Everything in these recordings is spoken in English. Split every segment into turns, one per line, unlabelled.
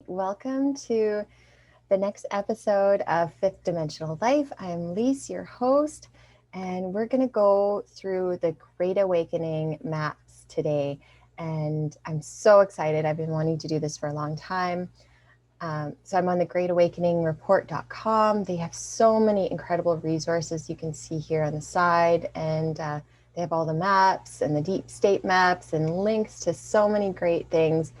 Welcome to the next episode of Fifth Dimensional Life. I'm Lise, your host, and we're going to go through the Great Awakening maps today. And I'm so excited. I've been wanting to do this for a long time. So I'm on the greatawakeningreport.com. They have so many incredible resources you can see here on the side, and they have all the maps and the deep state maps and links to so many great things.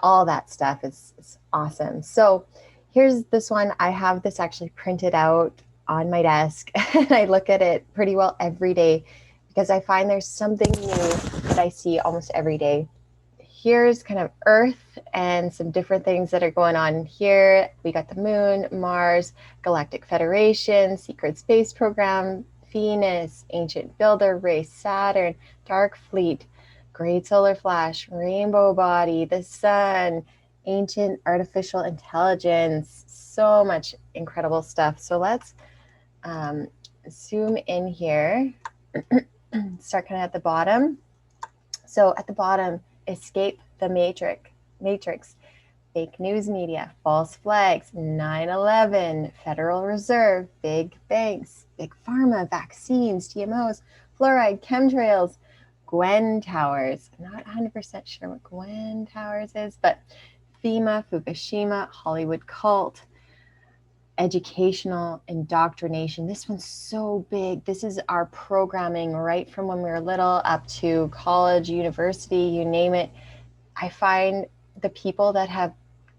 All that stuff is awesome. So here's this one. I have this actually printed out on my desk, and I look at it pretty well every day because I find there's something new that I see almost every day. Here's kind of Earth and some different things that are going on here. We got the moon, Mars, Galactic Federation, Secret Space Program, Venus, Ancient Builder Race, Saturn, Dark Fleet, Great Solar Flash, Rainbow Body, the Sun, Ancient Artificial Intelligence, so much incredible stuff. So let's zoom in here, start kind of at the bottom. So at the bottom, escape the matrix, fake news media, false flags, 9/11, Federal Reserve, big banks, big pharma, vaccines, GMOs, fluoride, chemtrails, Gwen Towers. I'm not 100% sure what Gwen Towers is, but FEMA, Fukushima, Hollywood cult, educational indoctrination. This one's so big. This is our programming right from when we were little up to college, university, you name it. I find the people that have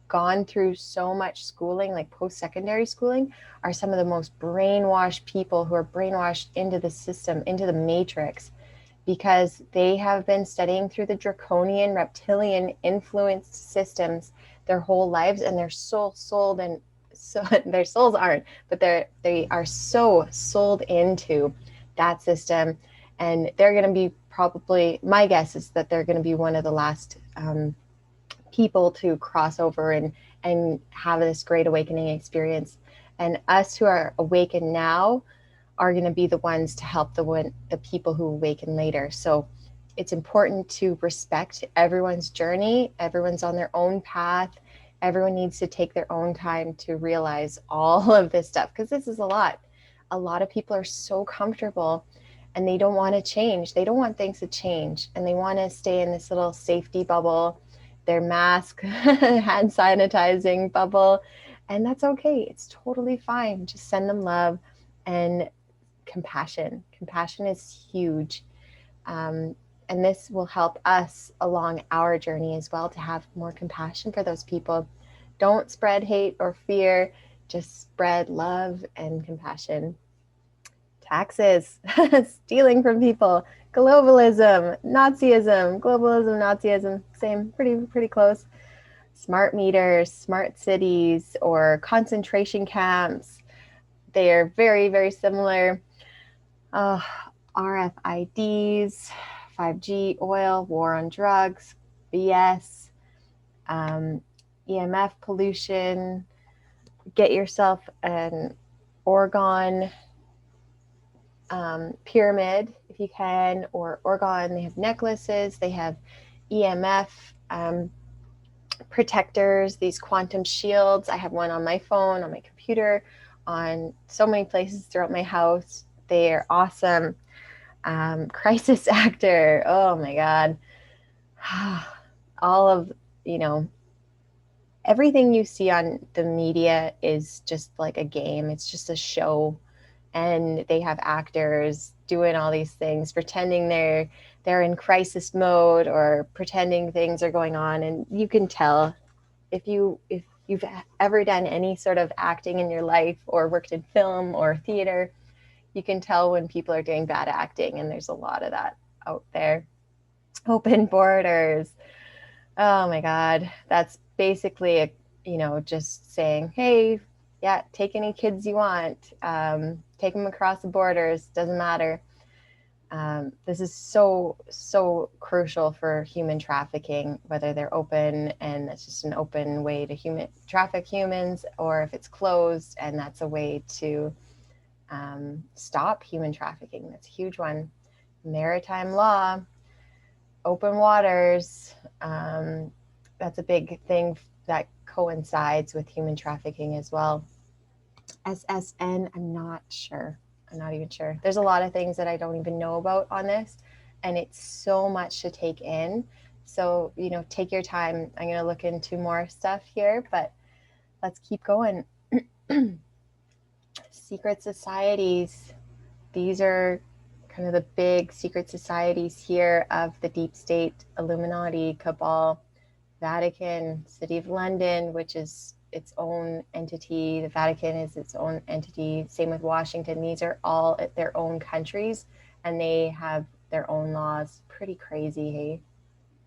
gone through so much schooling, like post-secondary schooling, are some of the most brainwashed people who are brainwashed into the system, into the matrix, because they have been studying through the draconian reptilian influenced systems their whole lives, and they're so sold, and so their souls aren't, but they are so sold into that system. And they're going to be, probably my guess is that they're going to be one of the last people to cross over and have this great awakening experience. And us who are awakened now are going to be the ones to help the people who awaken later. So it's important to respect everyone's journey. Everyone's on their own path. Everyone needs to take their own time to realize all of this stuff, because this is a lot. A lot of people are so comfortable and they don't want to change. They don't want things to change, and they want to stay in this little safety bubble, their mask, hand sanitizing bubble. And that's okay. It's totally fine. Just send them love and compassion. Compassion is huge. And this will help us along our journey as well, to have more compassion for those people. Don't spread hate or fear, just spread love and compassion. Taxes, stealing from people, globalism, Nazism, globalism, Nazism, same, pretty close. Smart meters, smart cities, or concentration camps. They are very similar. RFIDs, 5G, oil, war on drugs, BS, EMF pollution. Get yourself an orgone pyramid if you can, or orgone. They have necklaces, they have EMF protectors, these quantum shields. I have one on my phone, on my computer, on so many places throughout my house. They are awesome. Crisis actor. Oh my God. All of, everything you see on the media is just like a game. It's just a show. And they have actors doing all these things, pretending they're in crisis mode, or pretending things are going on. And you can tell if you've ever done any sort of acting in your life, or worked in film or theater, you can tell when people are doing bad acting, and there's a lot of that out there. Open borders. Oh my God. That's basically just saying, hey, yeah, take any kids you want. Take them across the borders. Doesn't matter. This is so crucial for human trafficking, whether they're open and that's just an open way to traffic humans, or if it's closed and that's a way to stop human trafficking. That's a huge one. Maritime law, open waters. That's a big thing that coincides with human trafficking as well. SSN, I'm not sure. I'm not even sure. There's a lot of things that I don't even know about on this, and it's so much to take in. So, you know, take your time. I'm going to look into more stuff here, but let's keep going. Secret societies. These are kind of the big secret societies here of the deep state, Illuminati, Cabal, Vatican, City of London, which is its own entity. The Vatican is its own entity. Same with Washington. These are all their own countries, and they have their own laws. Pretty crazy, hey?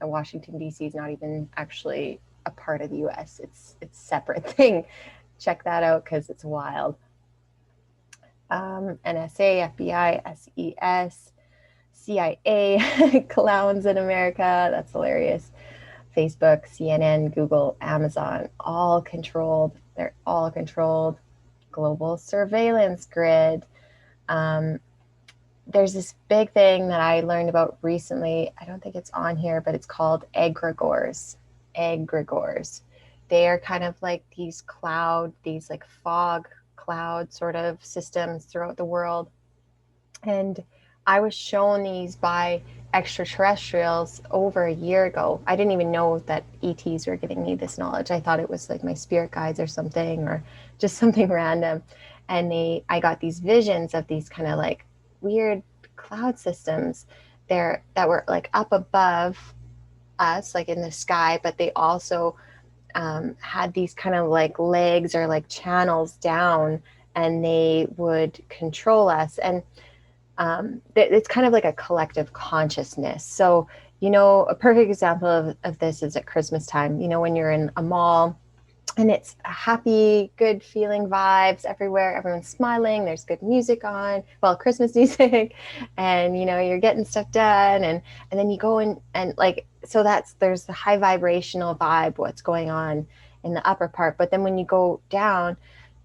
And Washington, D.C. is not even actually a part of the U.S. It's a separate thing. Check that out because it's wild. NSA, FBI, SES, CIA, clowns in America. That's hilarious. Facebook, CNN, Google, Amazon, all controlled. They're all controlled. Global surveillance grid. There's this big thing that I learned about recently. I don't think it's on here, but it's called egregores. Egregores. They are kind of like these like fog cloud sort of systems throughout the world. And I was shown these by extraterrestrials over a year ago. I didn't even know that ETs were giving me this knowledge. I thought it was like my spirit guides or something, or just something random. And I got these visions of these kind of like weird cloud systems there that were like up above us, like in the sky, but they also had these kind of like legs or like channels down, and they would control us. And it's kind of like a collective consciousness. So, you know, a perfect example of this is at Christmas time, you know, when you're in a mall and it's a happy, good feeling vibes everywhere. Everyone's smiling. There's good music on, well, Christmas music, and, you know, you're getting stuff done. And then you go in and like, so there's the high vibrational vibe, what's going on in the upper part. But then when you go down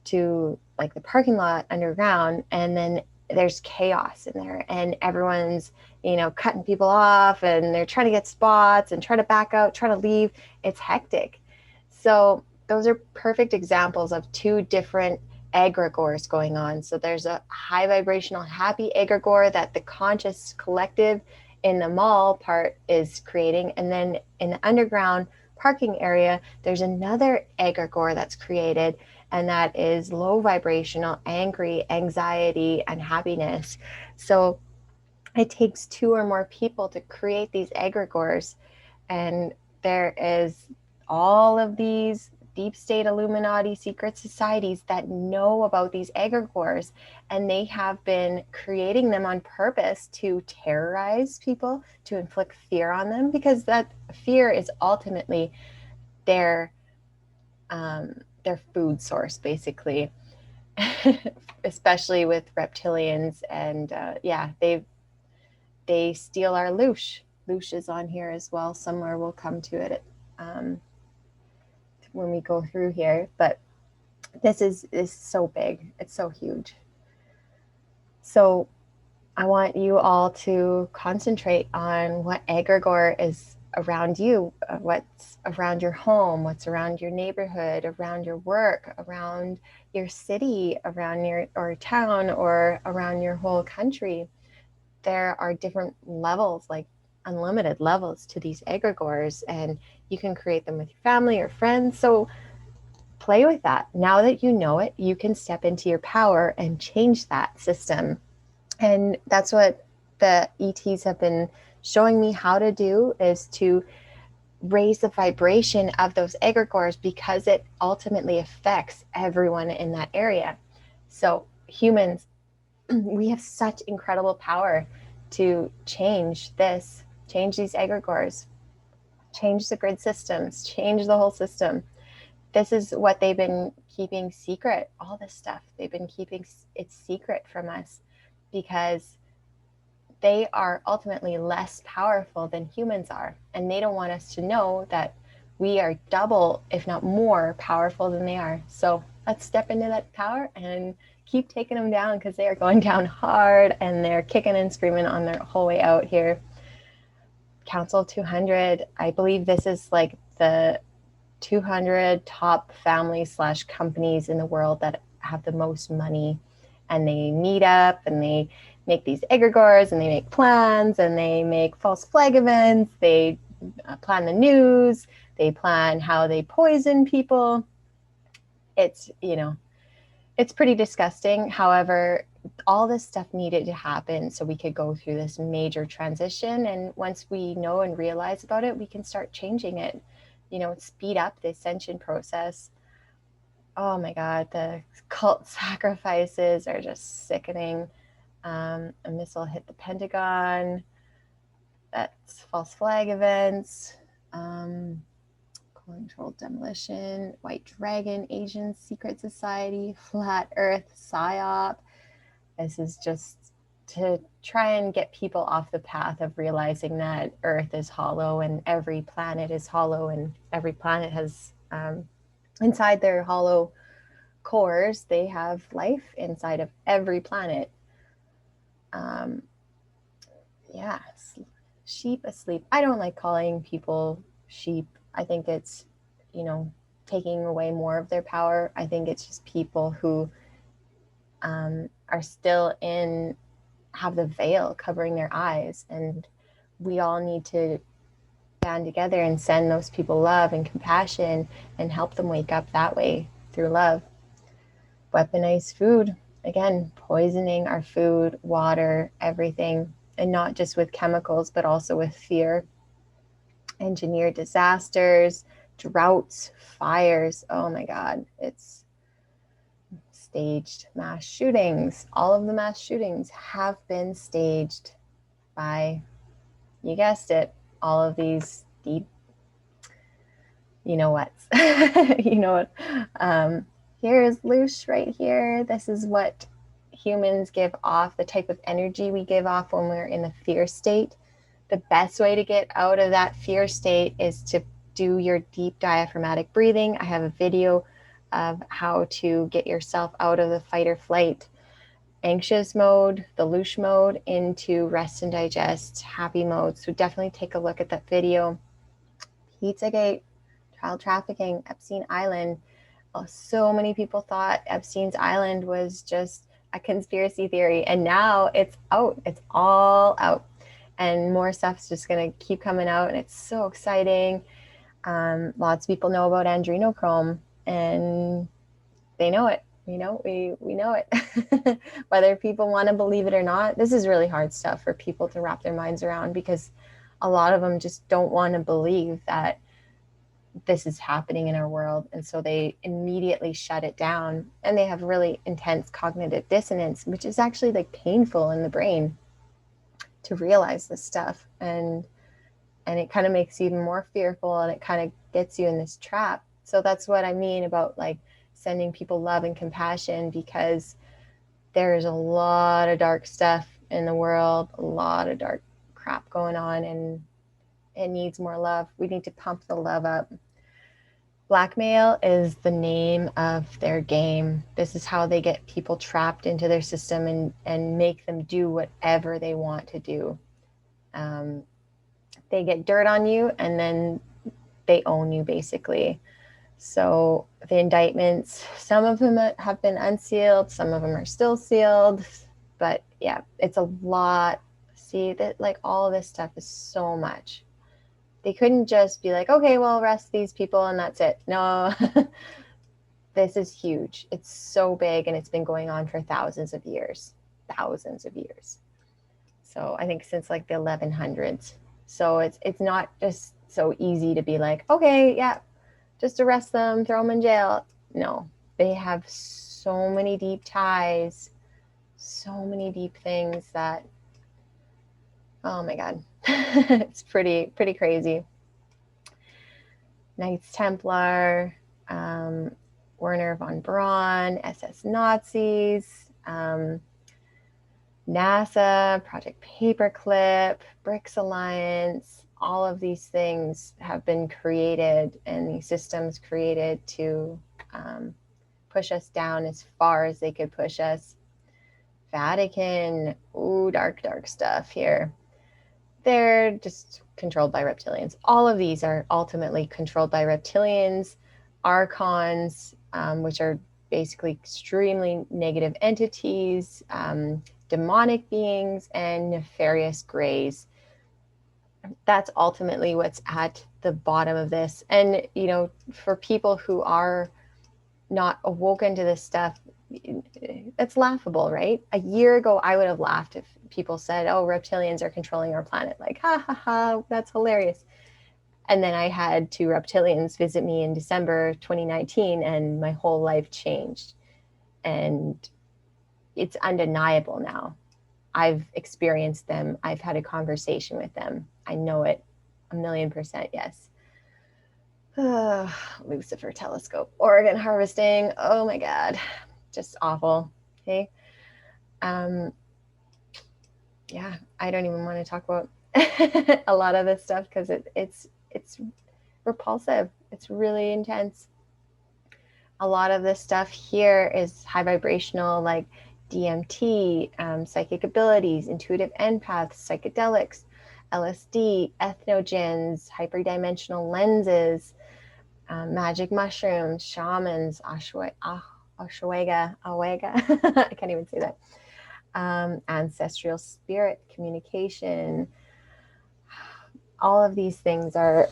to like the parking lot underground, and then there's chaos in there, and everyone's, you know, cutting people off, and they're trying to get spots and try to back out, try to leave. It's hectic. So those are perfect examples of two different egregores going on. So there's a high vibrational happy egregore that the conscious collective in the mall part is creating. And then in the underground parking area, there's another egregore that's created, and that is low vibrational, angry, anxiety, and happiness. So it takes two or more people to create these egregores. And there is all of these deep state Illuminati secret societies that know about these egregores, and they have been creating them on purpose to terrorize people, to inflict fear on them, because that fear is ultimately their food source, basically. Especially with reptilians, and they steal our loosh. Loosh is on here as well. Somewhere we'll come to it when we go through here, but this is so big. It's so huge. So I want you all to concentrate on what egregore is around you, what's around your home, what's around your neighborhood, around your work, around your city, around your or town, or around your whole country. There are different levels, like unlimited levels to these egregores, and you can create them with your family or friends. So play with that. Now that you know it, you can step into your power and change that system. And that's what the ETs have been showing me how to do, is to raise the vibration of those egregores, because it ultimately affects everyone in that area. So humans, we have such incredible power to change these egregores, change the grid systems, change the whole system. This is what they've been keeping secret. All this stuff, they've been keeping it secret from us, because they are ultimately less powerful than humans are. And they don't want us to know that we are double, if not more, powerful than they are. So let's step into that power and keep taking them down, because they are going down hard, and they're kicking and screaming on their whole way out here. Council 200, I believe this is like the 200 top families / companies in the world that have the most money, and they meet up and they make these egregores and they make plans and they make false flag events. They plan the news. They plan how they poison people. It's, it's pretty disgusting. However, all this stuff needed to happen so we could go through this major transition. And once we know and realize about it, we can start changing it, speed up the ascension process. Oh my God, the cult sacrifices are just sickening. A missile hit the Pentagon. That's false flag events. Controlled demolition, White Dragon, Asian Secret Society, Flat Earth, PSYOP. This is just to try and get people off the path of realizing that Earth is hollow and every planet is hollow, and every planet has, inside their hollow cores, they have life inside of every planet. Yeah, sheep asleep. I don't like calling people sheep. I think it's, taking away more of their power. I think it's just people who are still have the veil covering their eyes. And we all need to band together and send those people love and compassion and help them wake up that way through love. Weaponized food, again, poisoning our food, water, everything, and not just with chemicals, but also with fear. Engineered disasters, droughts, fires. Oh my God, it's staged mass shootings. All of the mass shootings have been staged by, you guessed it, all of these deep, what? Here's Loosh right here. This is what humans give off, the type of energy we give off when we're in the fear state. The best way to get out of that fear state is to do your deep diaphragmatic breathing. I have a video of how to get yourself out of the fight or flight anxious mode, the Loosh mode, into rest and digest, happy mode. So definitely take a look at that video. Pizzagate, child trafficking, Epstein Island. So many people thought Epstein's Island was just a conspiracy theory, and now it's out. It's all out. And more stuff's just going to keep coming out, and it's so exciting. Lots of people know about adrenochrome, and they know it. We know it. Whether people want to believe it or not, this is really hard stuff for people to wrap their minds around, because a lot of them just don't want to believe that this is happening in our world. And so they immediately shut it down, and they have really intense cognitive dissonance, which is actually like painful in the brain to realize this stuff. And it kind of makes you even more fearful, and it kind of gets you in this trap. So that's what I mean about like sending people love and compassion, because there's a lot of dark stuff in the world, a lot of dark crap going on, and it needs more love. We need to pump the love up. Blackmail is the name of their game. This is how they get people trapped into their system and make them do whatever they want to do. They get dirt on you, and then they own you, basically. So the indictments, some of them have been unsealed, some of them are still sealed, but yeah, it's a lot. See that, like, all of this stuff is so much. They couldn't just be like, okay, well, arrest these people and that's it. No, this is huge. It's so big, and it's been going on for thousands of years. So I think since like the 1100s. So it's not just so easy to be like, okay, yeah, just arrest them, throw them in jail. No, they have so many deep ties, so many deep things that, oh my God, it's pretty crazy. Knights Templar, Werner von Braun, SS Nazis, NASA, Project Paperclip, BRICS Alliance. All of these things have been created, and these systems created to push us down as far as they could push us. Vatican, ooh, dark stuff here. They're just controlled by reptilians. All of these are ultimately controlled by reptilians, archons, which are basically extremely negative entities, demonic beings, and nefarious grays. That's ultimately what's at the bottom of this. And, you know, for people who are not awoken to this stuff, it's laughable, right? A year ago, I would have laughed if people said, oh, reptilians are controlling our planet. Like, ha ha ha, that's hilarious. And then I had two reptilians visit me in December 2019, and my whole life changed. And it's undeniable now. I've experienced them. I've had a conversation with them. I know it 1,000,000%, yes. Lucifer telescope, organ harvesting. Oh my God, just awful. Okay. Yeah, I don't even want to talk about a lot of this stuff because it's repulsive. It's really intense. A lot of this stuff here is high vibrational, like DMT, psychic abilities, intuitive empaths, psychedelics, LSD, ethnogens, hyperdimensional lenses, magic mushrooms, shamans, ashwagandha, I can't even say that, ancestral spirit communication. All of these things are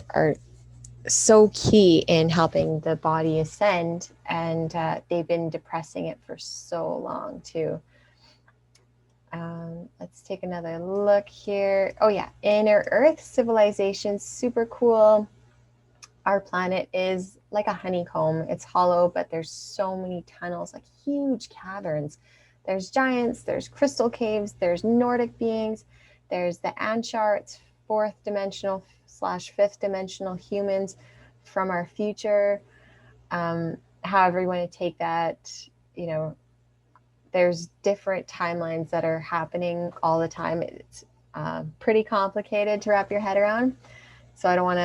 so key in helping the body ascend, and they've been depressing it for so long too. Let's take another look here. Oh yeah, inner Earth civilization, super cool. Our planet is like a honeycomb. It's hollow, but there's so many tunnels, like huge caverns. There's giants, there's crystal caves, there's Nordic beings, there's the Ancharts, fourth dimensional / fifth dimensional humans from our future. However you want to take that, you know, there's different timelines that are happening all the time. It's pretty complicated to wrap your head around. So I don't want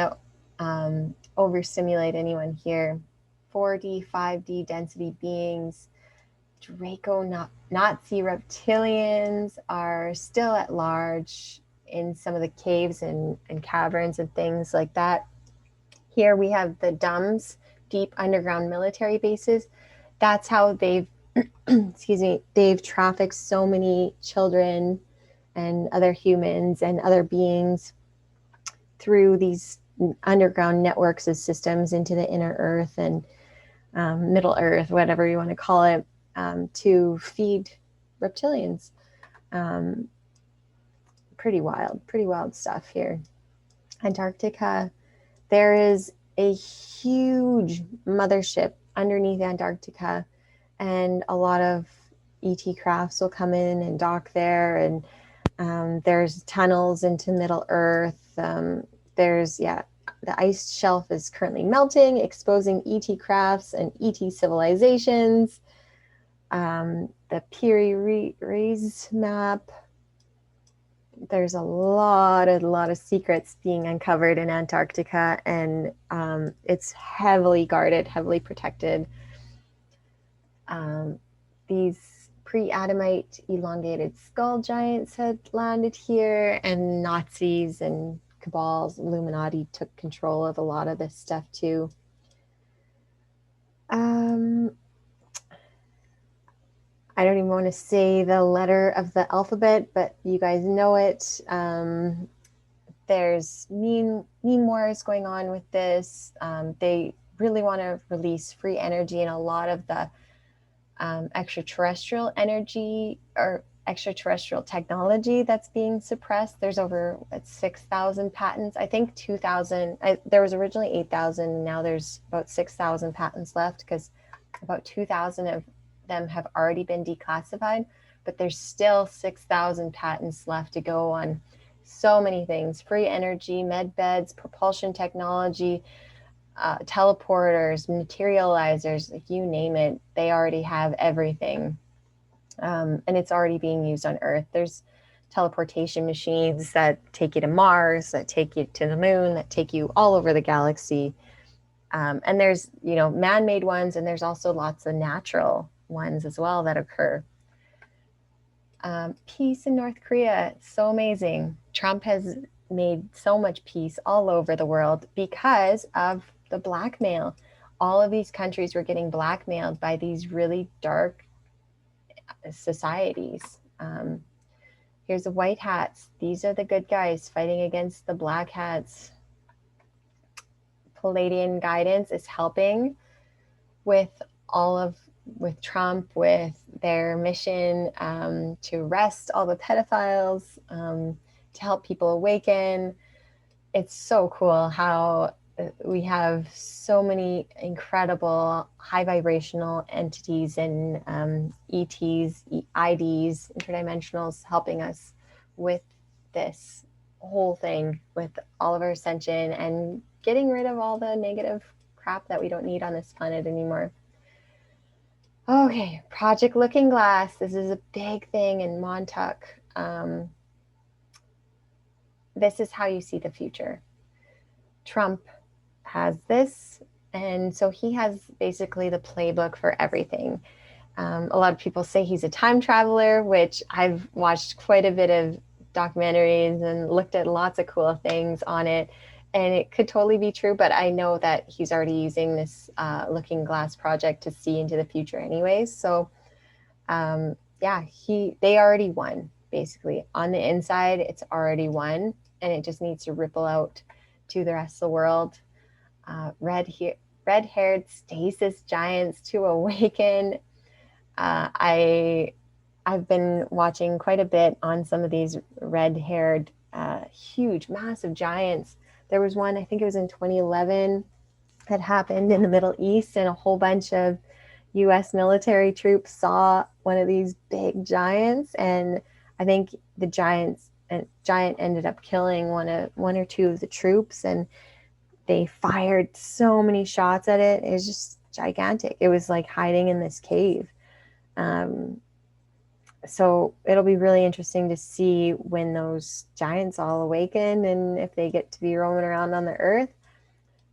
to overstimulate anyone here. 4D, 5D density beings, Draco Nazi reptilians are still at large in some of the caves and caverns and things like that. Here we have the DUMBs, deep underground military bases. That's how they've, excuse me, they've trafficked so many children and other humans and other beings through these underground networks of systems into the inner Earth and Middle Earth, whatever you want to call it, to feed reptilians. Pretty wild stuff here. Antarctica, there is a huge mothership underneath Antarctica, and a lot of ET crafts will come in and dock there, and there's tunnels into Middle Earth. There's, yeah, the ice shelf is currently melting, exposing ET crafts and ET civilizations. The Piri-Reis map. There's a lot of secrets being uncovered in Antarctica, and it's heavily guarded, heavily protected. These pre-Adamite elongated skull giants had landed here, and Nazis and cabals, Illuminati took control of a lot of this stuff too. I don't even want to say the letter of the alphabet, but you guys know it. There's meme wars going on with this. They really want to release free energy, and a lot of the extraterrestrial energy or extraterrestrial technology that's being suppressed. There's over 6,000 patents. I think 2,000. There was originally 8,000, and now there's about 6,000 patents left, because about 2,000 of them have already been declassified, but there's still 6,000 patents left to go on so many things: free energy, med beds, propulsion technology, teleporters, materializers, like you name it, they already have everything. And it's already being used on Earth. There's teleportation machines that take you to Mars, that take you to the moon, that take you all over the galaxy. And there's, you know, man-made ones, and there's also lots of natural ones as well that occur. Peace in North Korea, so amazing. Trump has made so much peace all over the world because of the blackmail. All of these countries were getting blackmailed by these really dark societies. Here's the white hats. These are the good guys fighting against the black hats. Palladian guidance is helping with with Trump, with their mission to arrest all the pedophiles, to help people awaken. It's so cool how we have so many incredible high vibrational entities and ETs, IDs, interdimensionals helping us with this whole thing, with all of our ascension and getting rid of all the negative crap that we don't need on this planet anymore. Okay, Project Looking Glass. This is a big thing in Montauk. This is how you see the future. Trump has this, and so he has basically the playbook for everything. A lot of people say he's a time traveler, which I've watched quite a bit of documentaries and looked at lots of cool things on it, and it could totally be true, but I know that he's already using this Looking Glass project to see into the future anyways. So yeah, they already won, basically. On the inside, it's already won, and it just needs to ripple out to the rest of the world. Red-haired stasis giants to awaken. I've been watching quite a bit on some of these red-haired, huge, massive giants. There was one, I think it was in 2011, that happened in the Middle East, and a whole bunch of US military troops saw one of these big giants, and I think the giant ended up killing one or two of the troops, and they fired so many shots at it. It was just gigantic. It was like hiding in this cave. So it'll be really interesting to see when those giants all awaken and if they get to be roaming around on the earth.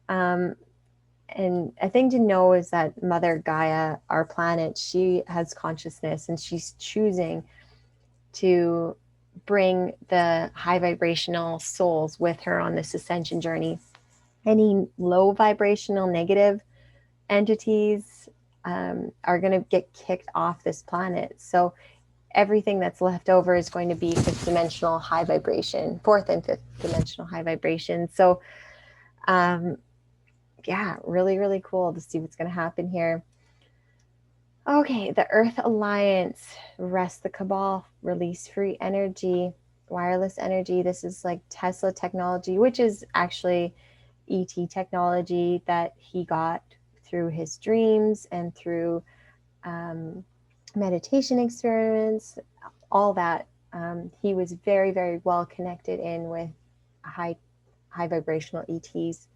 And a thing to know is that Mother Gaia, our planet, she has consciousness, and she's choosing to bring the high vibrational souls with her on this ascension journey. Any low vibrational negative entities are going to get kicked off this planet. So everything that's left over is going to be fifth dimensional high vibration, fourth and fifth dimensional high vibration. So yeah, really, really cool to see what's going to happen here. Okay, the Earth Alliance, rest the cabal, release free energy, wireless energy. This is like Tesla technology, which is actually ET technology that he got through his dreams and through meditation experiments, all that. He was very, very well connected in with high vibrational ETs.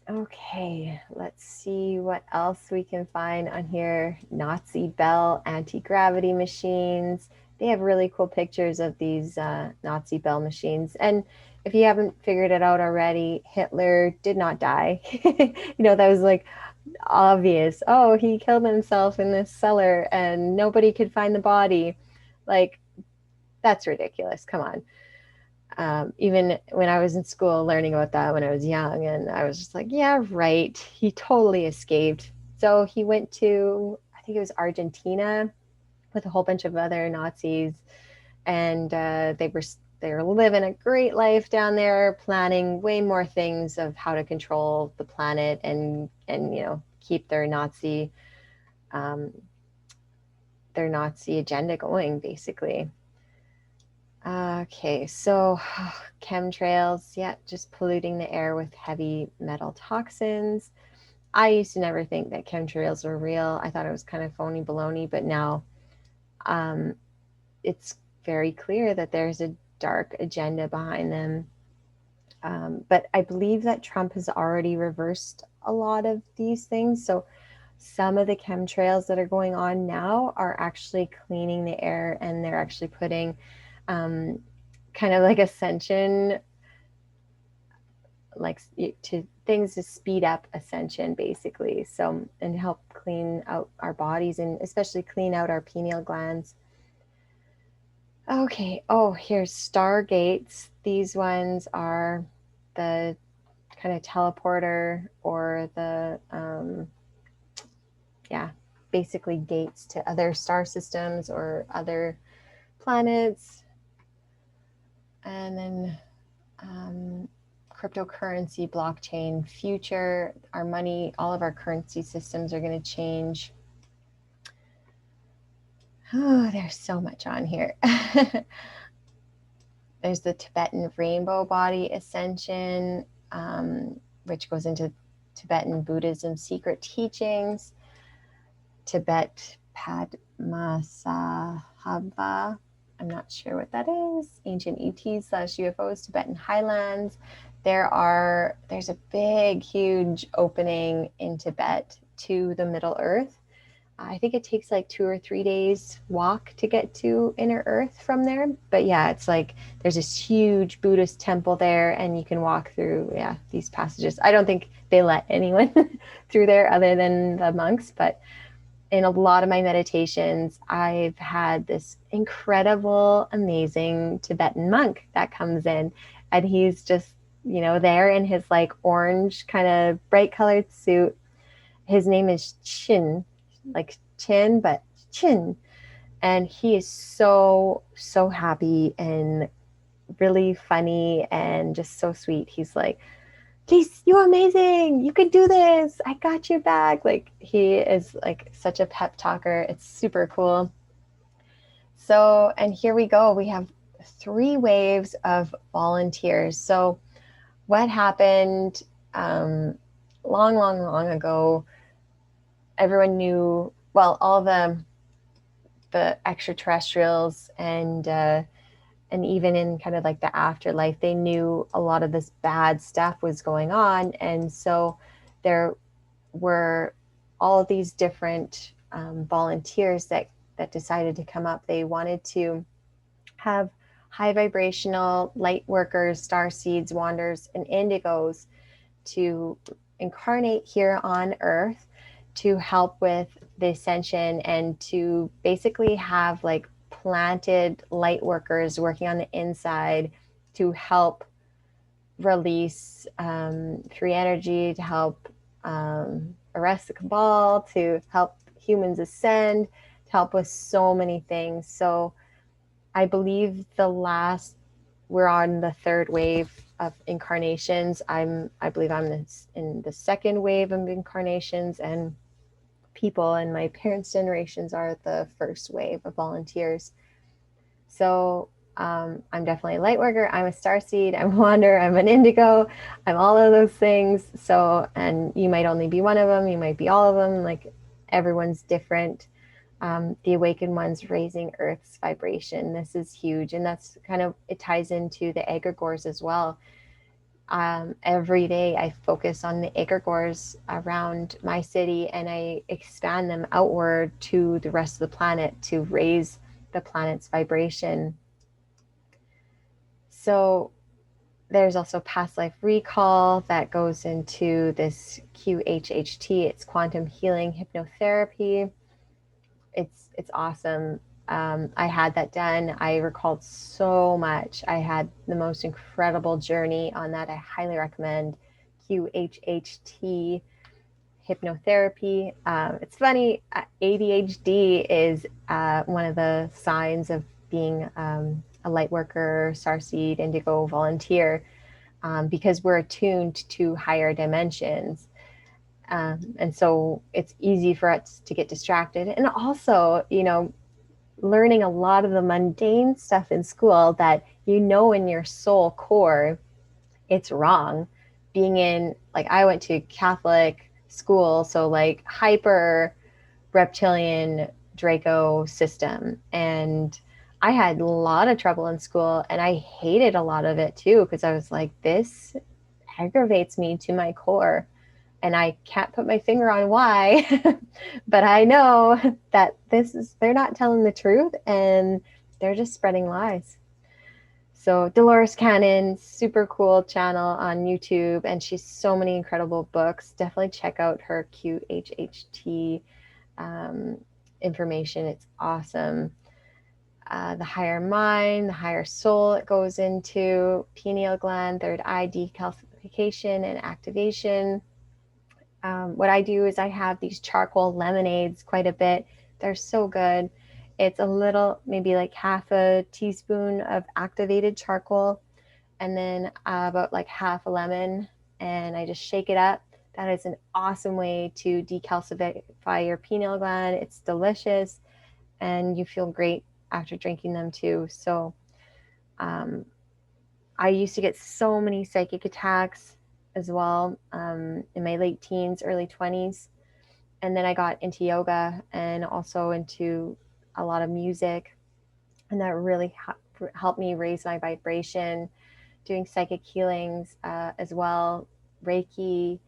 Okay, let's see what else we can find on here. Nazi Bell anti-gravity machines. They have really cool pictures of these Nazi Bell machines. And if you haven't figured it out already, Hitler did not die. That was like obvious. Oh, he killed himself in this cellar and nobody could find the body. Like, that's ridiculous. Come on. Even when I was in school learning about that when I was young, and I was just like, yeah, right. He totally escaped. So he went to, I think it was Argentina, with a whole bunch of other Nazis, and they were living a great life down there, planning way more things of how to control the planet and keep their Nazi agenda going, basically. Okay, so chemtrails, yeah, just polluting the air with heavy metal toxins. I used to never think that chemtrails were real. I thought it was kind of phony baloney, but now it's very clear that there's a dark agenda behind them. But I believe that Trump has already reversed a lot of these things. So some of the chemtrails that are going on now are actually cleaning the air, and they're actually putting kind of like ascension, like to things to speed up ascension, basically. So, and help clean out our bodies, and especially clean out our pineal glands. Okay. Oh, here's stargates. These ones are the kind of teleporter or the, yeah, basically gates to other star systems or other planets. And then cryptocurrency, blockchain, future, our money, all of our currency systems are going to change. Oh, there's so much on here. There's the Tibetan rainbow body ascension, which goes into Tibetan Buddhism secret teachings, Tibet Padmasambhava. I'm not sure what that is. Ancient ETs/UFOs, Tibetan highlands. There's a big, huge opening in Tibet to the Middle Earth. I think it takes like 2 or 3 days walk to get to Inner Earth from there. But yeah, it's like there's this huge Buddhist temple there, and you can walk through, yeah, these passages. I don't think they let anyone through there other than the monks, but in a lot of my meditations, I've had this incredible, amazing Tibetan monk that comes in, and he's just, there in his like orange, kind of bright colored suit. His name is Chin, like Chin, but Chin. And he is so, so happy and really funny and just so sweet. He's like, Jeez, you're amazing. You can do this. I got your back. Like, he is like such a pep talker. It's super cool. So, and here we go. We have 3 waves of volunteers. So, what happened long, long, long ago? Everyone knew, well, all the extraterrestrials and even in kind of like the afterlife, they knew a lot of this bad stuff was going on. And so there were all of these different volunteers that decided to come up. They wanted to have high vibrational light workers, star seeds, wanderers, and indigos to incarnate here on Earth to help with the ascension and to basically have like planted light workers working on the inside to help release free energy, to help arrest the cabal, to help humans ascend, to help with so many things. So I believe we're on the 3rd wave of incarnations. I believe I'm in the 2nd wave of incarnations, and people in my parents' generations are the 1st wave of volunteers. So I'm definitely a light worker. I'm a starseed. I'm a wanderer. I'm an indigo. I'm all of those things. So, and you might only be one of them. You might be all of them. Like, everyone's different. The awakened ones raising Earth's vibration. This is huge. And that's kind of, it ties into the egregores as well. Every day I focus on the egregores around my city, and I expand them outward to the rest of the planet to raise the planet's vibration. So there's also past life recall that goes into this QHHT. It's quantum healing hypnotherapy. It's awesome. I had that done. I recalled so much. I had the most incredible journey on that. I highly recommend QHHT hypnotherapy. It's funny, ADHD is one of the signs of being a light worker, starseed, indigo volunteer, because we're attuned to higher dimensions. And so it's easy for us to get distracted. And also, learning a lot of the mundane stuff in school that in your soul core, it's wrong. Being in, like, I went to Catholic school, so like hyper reptilian Draco system. And I had a lot of trouble in school, and I hated a lot of it too, because I was like, this aggravates me to my core. And I can't put my finger on why, but I know that they're not telling the truth, and they're just spreading lies. So Dolores Cannon, super cool channel on YouTube, and she's so many incredible books. Definitely check out her QHHT information. It's awesome. the higher mind, the higher soul. It goes into pineal gland, third eye decalcification and activation. What I do is I have these charcoal lemonades quite a bit. They're so good. It's a little, maybe like half a teaspoon of activated charcoal, and then about like half a lemon, and I just shake it up. That is an awesome way to decalcify your pineal gland. It's delicious, and you feel great after drinking them too. So I used to get so many psychic attacks as well in my late teens, early 20s. And then I got into yoga and also into a lot of music. And that really helped me raise my vibration, doing psychic healings as well. Reiki,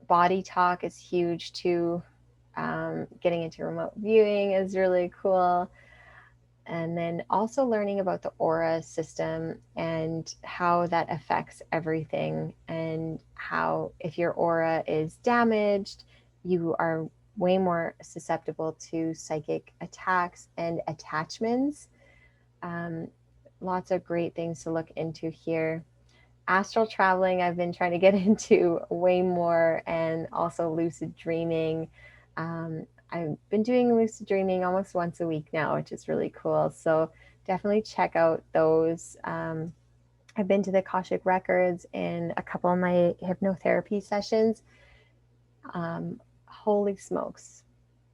body talk is huge too. Getting into remote viewing is really cool. And then also learning about the aura system and how that affects everything, and how if your aura is damaged, you are way more susceptible to psychic attacks and attachments. Um, Lots of great things to look into here. Astral traveling, I've been trying to get into way more, and also lucid dreaming. I've been doing lucid dreaming almost once a week now, which is really cool. So definitely check out those. I've been to the Akashic Records in a couple of my hypnotherapy sessions. Holy smokes.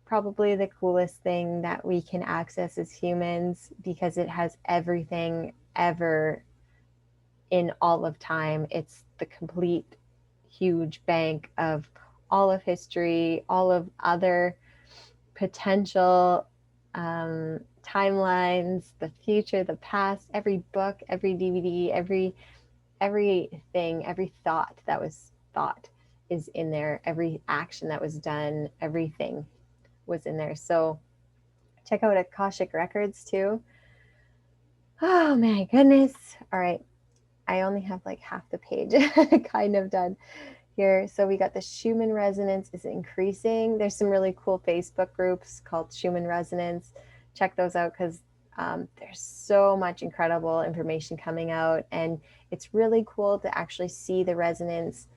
Probably the coolest thing that we can access as humans, because it has everything ever in all of time. It's the complete huge bank of all of history, all of other potential timelines, the future, the past, every book, every DVD, everything, every thought that was thought is in there. Every action that was done, everything was in there. So check out Akashic Records too. Oh my goodness. All right. I only have like half the page kind of done here. So we got the Schumann resonance is increasing. There's some really cool Facebook groups called Schumann Resonance. Check those out, because there's so much incredible information coming out, and it's really cool to actually see the resonance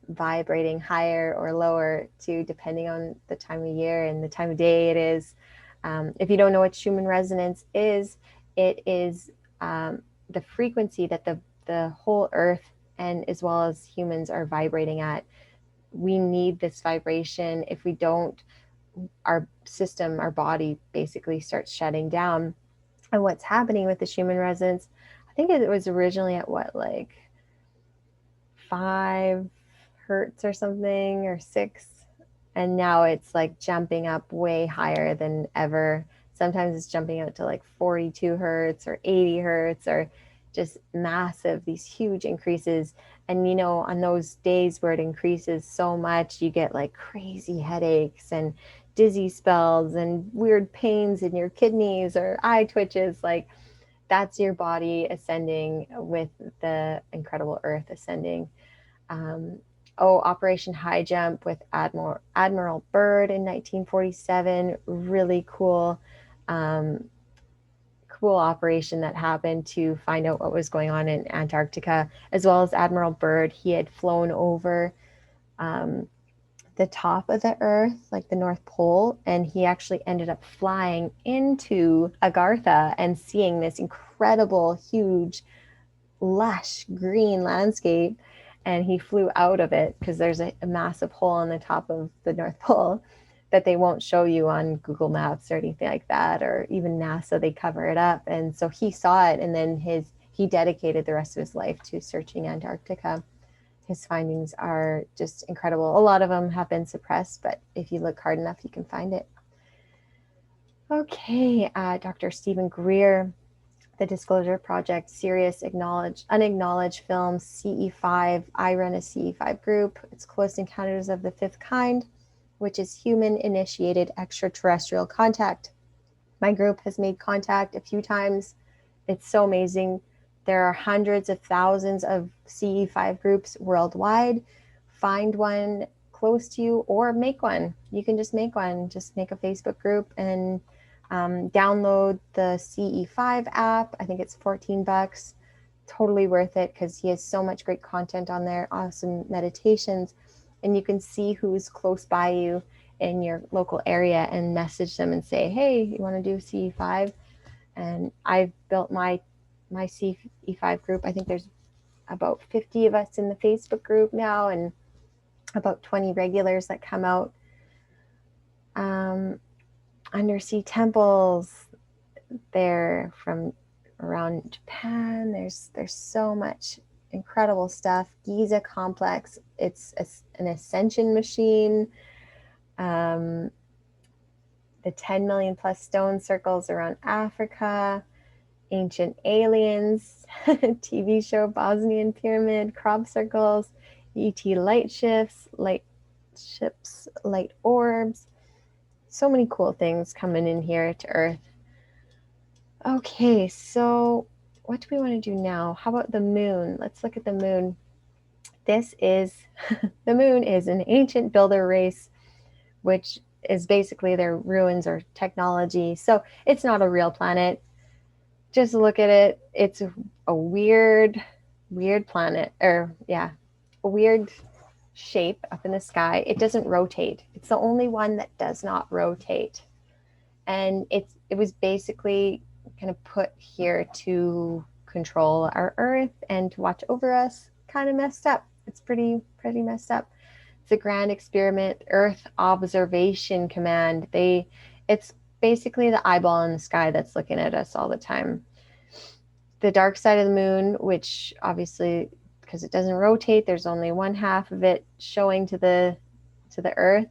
vibrating higher or lower too, depending on the time of year and the time of day it is. If you don't know what Schumann resonance is, it is the frequency that the whole earth and as well as humans are vibrating at. We need this vibration. If we don't, our system, our body basically starts shutting down. And what's happening with the Schumann resonance, I think it was originally at what, like 5 hertz or something, or 6, and now it's like jumping up way higher than ever. Sometimes it's jumping out to like 42 hertz or 80 hertz, or just massive, these huge increases. And you know, on those days where it increases so much, you get like crazy headaches and dizzy spells and weird pains in your kidneys or eye twitches. Like, that's your body ascending with the incredible earth ascending. Operation High Jump with Admiral Byrd in 1947. Really cool, cool operation that happened to find out what was going on in Antarctica, as well as Admiral Byrd. He had flown over the top of the Earth, like the North Pole, and he actually ended up flying into Agartha and seeing this incredible, huge, lush green landscape. And he flew out of it because there's a massive hole on the top of the North Pole that they won't show you on Google Maps or anything like that, or even NASA, they cover it up. And so he saw it, and then he dedicated the rest of his life to searching Antarctica. His findings are just incredible. A lot of them have been suppressed, but if you look hard enough, you can find it. Okay, Dr. Stephen Greer, The Disclosure Project, Serious Unacknowledged Films, CE5. I run a CE5 group. It's Close Encounters of the Fifth Kind, which is human-initiated extraterrestrial contact. My group has made contact a few times. It's so amazing. There are hundreds of thousands of CE5 groups worldwide. Find one close to you or make one. You can just make one. Just make a Facebook group and Download the CE5 app. I think it's $14. Totally worth it because he has so much great content on there, awesome meditations, and you can see who's close by you in your local area and message them and say, hey, you want to do CE5? And I've built my CE5 group. I think there's about 50 of us in the Facebook group now, and about 20 regulars that come out. Undersea temples there from around Japan. There's so much incredible stuff. Giza complex. It's an ascension machine. The 10 million plus stone circles around Africa. Ancient aliens. TV show Bosnian pyramid. Crop circles. ET light ships, light orbs. So many cool things coming in here to Earth. Okay, so what do we want to do now? How about the moon? Let's look at the moon. This is, the moon is an ancient builder race, which is basically their ruins or technology. So it's not a real planet. Just look at it. It's a weird planet, or yeah, a weird shape up in the sky. It doesn't rotate. It's the only one that does not rotate. And it was basically kind of put here to control our Earth and to watch over us. Kind of messed up. It's pretty messed up. It's a grand experiment. Earth Observation Command. It's basically the eyeball in the sky that's looking at us all the time. The dark side of the moon, which obviously, because it doesn't rotate, there's only one half of it showing to the Earth.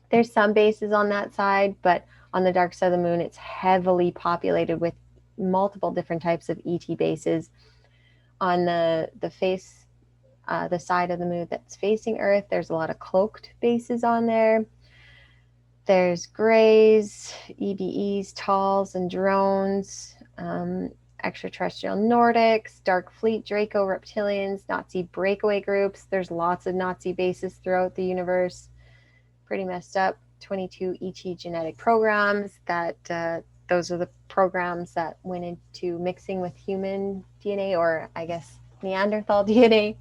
There's some bases on that side, but on the dark side of the moon, it's heavily populated with multiple different types of ET bases. On the face, the side of the moon that's facing Earth, there's a lot of cloaked bases on there. There's Greys, EBEs, Talls, and drones, extraterrestrial Nordics, Dark Fleet, Draco, reptilians, Nazi breakaway groups. There's lots of Nazi bases throughout the universe. Pretty messed up. 22 ET genetic programs that those are the programs that went into mixing with human DNA, or I guess Neanderthal DNA.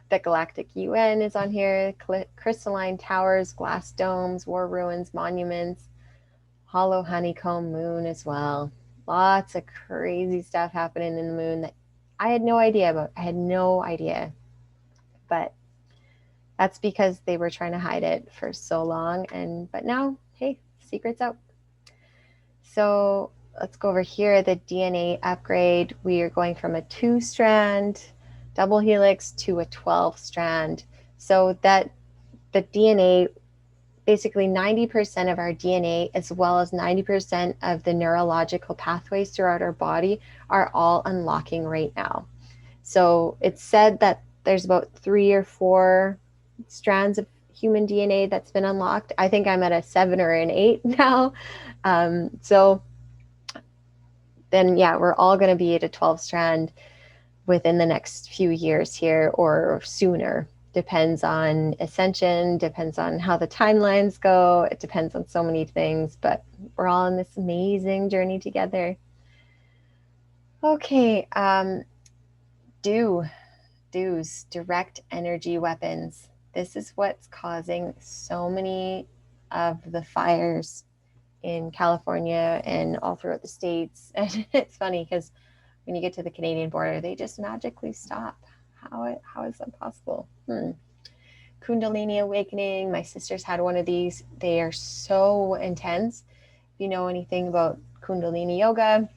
The Galactic UN is on here. Crystalline towers, glass domes, war ruins, monuments, hollow honeycomb moon as well. Lots of crazy stuff happening in the moon that I had no idea about. I had no idea. But that's because they were trying to hide it for so long. But now, hey, secret's out. So let's go over here, the DNA upgrade. We are going from a 2-strand double helix to a 12-strand. So that the DNA, basically 90% of our DNA, as well as 90% of the neurological pathways throughout our body, are all unlocking right now. So it's said that there's about 3 or 4 strands of human DNA that's been unlocked. I think I'm at a 7 or an 8 now. So then, yeah, we're all going to be at a 12-strand within the next few years here, or sooner. Depends on ascension, depends on how the timelines go. It depends on so many things, but we're all on this amazing journey together. Okay, DEWs, direct energy weapons. This is what's causing so many of the fires in California and all throughout the States. And it's funny because when you get to the Canadian border, they just magically stop. How is that possible? Kundalini awakening. My sisters had one of these. They are so intense. If you know anything about Kundalini yoga,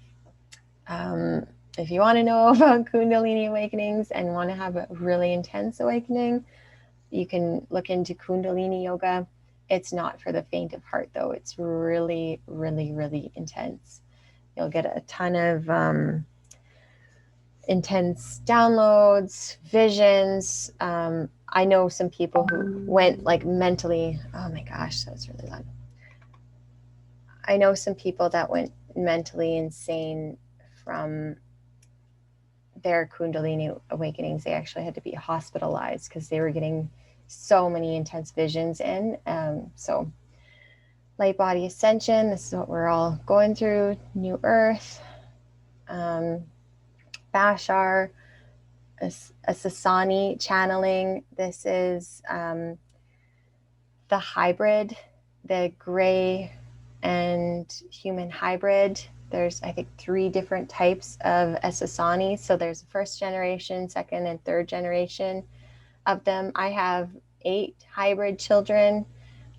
if you want to know about Kundalini awakenings and want to have a really intense awakening, you can look into Kundalini yoga. It's not for the faint of heart, though. It's really, really, really intense. You'll get a ton of intense downloads, visions. I know some people who went like mentally, oh my gosh, that was really loud. I know some people that went mentally insane from their Kundalini awakenings. They actually had to be hospitalized because they were getting so many intense visions in. So light body ascension. This is what we're all going through. New Earth, Bashar, a Sasani channeling. This is the hybrid, the gray and human hybrid. There's, I think, 3 different types of Sasani. So there's first generation, second, and third generation of them. I have 8 hybrid children.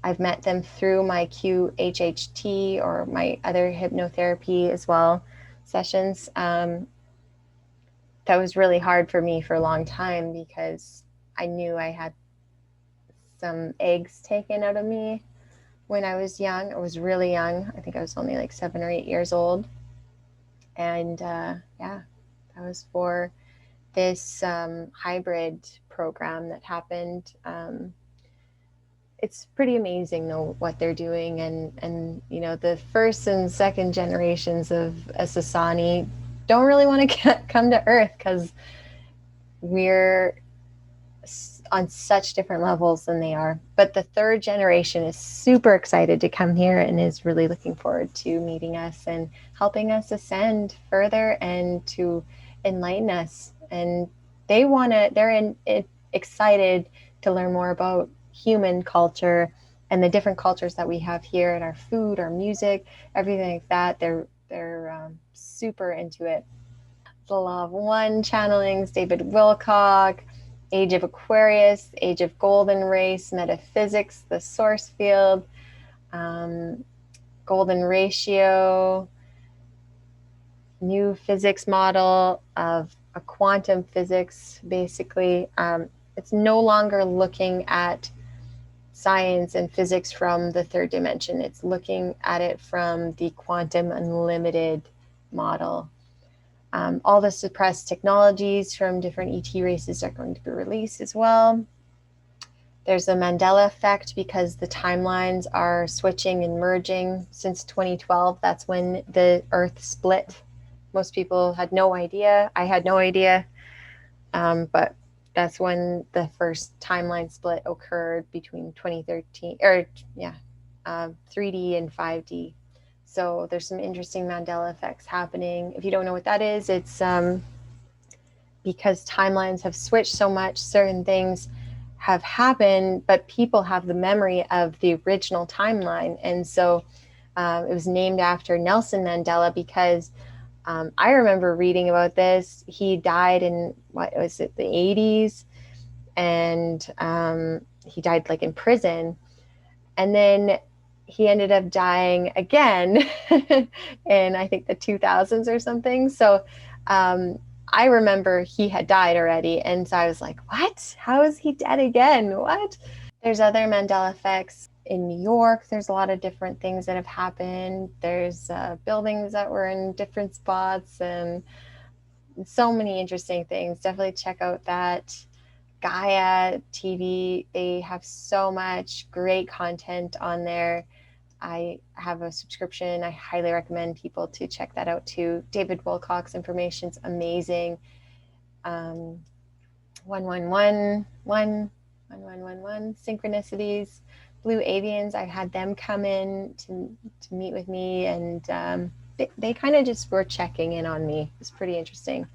I've met them through my QHHT or my other hypnotherapy as well sessions. That was really hard for me for a long time because I knew I had some eggs taken out of me when I was young. I was really young. I think I was only like 7 or 8 years old. And yeah, that was for this hybrid program that happened. It's pretty amazing though what they're doing, and you know, the first and second generations of Sasani don't really want to come to Earth because we're on such different levels than they are. But the third generation is super excited to come here and is really looking forward to meeting us and helping us ascend further and to enlighten us. And they're excited to learn more about human culture and the different cultures that we have here, and our food, our music, everything like that. They're super into it. The Law of One channelings, David Wilcock, Age of Aquarius, Age of Golden Race, Metaphysics, the Source Field, Golden Ratio, new physics model of a quantum physics, basically. It's no longer looking at science and physics from the third dimension. It's looking at it from the quantum unlimited model. All the suppressed technologies from different ET races are going to be released as well. There's a Mandela effect because the timelines are switching and merging since 2012. That's when the Earth split. Most people had no idea. I had no idea. But that's when the first timeline split occurred between 2013, 3D and 5D. So there's some interesting Mandela effects happening. If you don't know what that is, it's because timelines have switched so much, certain things have happened, but people have the memory of the original timeline. And so it was named after Nelson Mandela because I remember reading about this. He died in, what was it, the 80s? And he died like in prison. And then he ended up dying again in, I think, the 2000s or something. So I remember he had died already. And so I was like, what? How is he dead again? What? There's other Mandela effects in New York. There's a lot of different things that have happened. There's buildings that were in different spots and so many interesting things. Definitely check out that Gaia TV. They have so much great content on there. I have a subscription. I highly recommend people to check that out too. David Wilcock's information's amazing. 1111 synchronicities, Blue Avians. I had them come in to meet with me, and they kind of just were checking in on me. It was pretty interesting.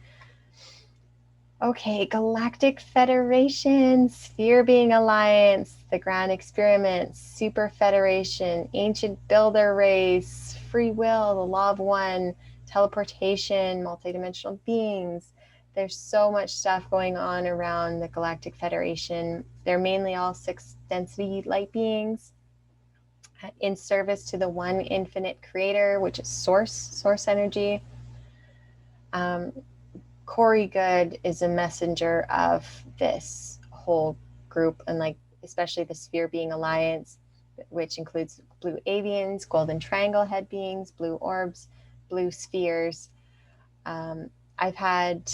Okay, Galactic Federation, Sphere Being Alliance, the Grand Experiment, Super Federation, Ancient Builder Race, Free Will, the Law of One, Teleportation, Multidimensional Beings. There's so much stuff going on around the Galactic Federation. They're mainly all 6th density light beings in service to the one infinite creator, which is source energy. Corey Good is a messenger of this whole group, and like especially the Sphere Being Alliance, which includes blue avians, golden triangle head beings, blue orbs, blue spheres. I've had